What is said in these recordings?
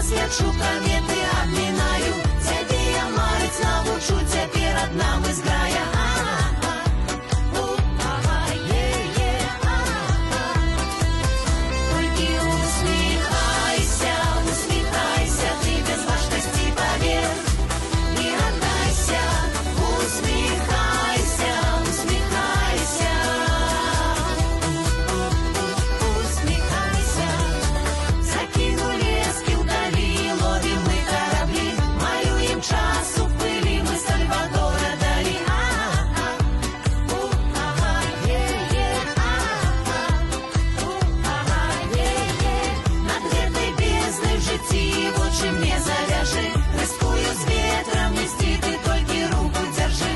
свячу, кометы обминаю. Цябе я марыць навучу, цяпер адна мы зграя. Толькі усміхайся, усміхайся, ты без важкасці павер. Не гадайся, усміхайся, усміхайся. Усміхайся. Закинули эски вдали, ловим мы корабли, малюем час у пыли, мы Сальвадора дали. Над гэтай безднай в жыцці вочы мне завяжы, рыскую з ветрам несці, ты толькі руку дзяржы.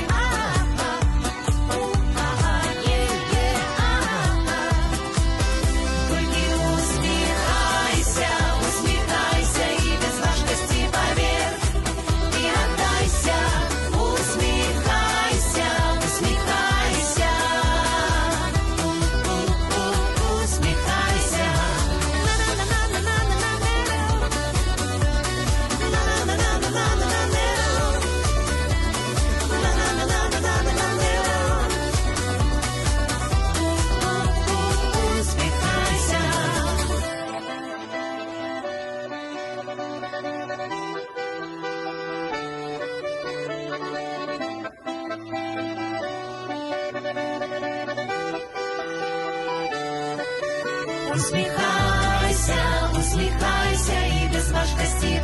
Толькі усміхайся, усміхайся і без важкасці павер. Не гадайся, усміхайся, усміхайся. Усміхайся. Усміхайся, усміхайся і без важкасці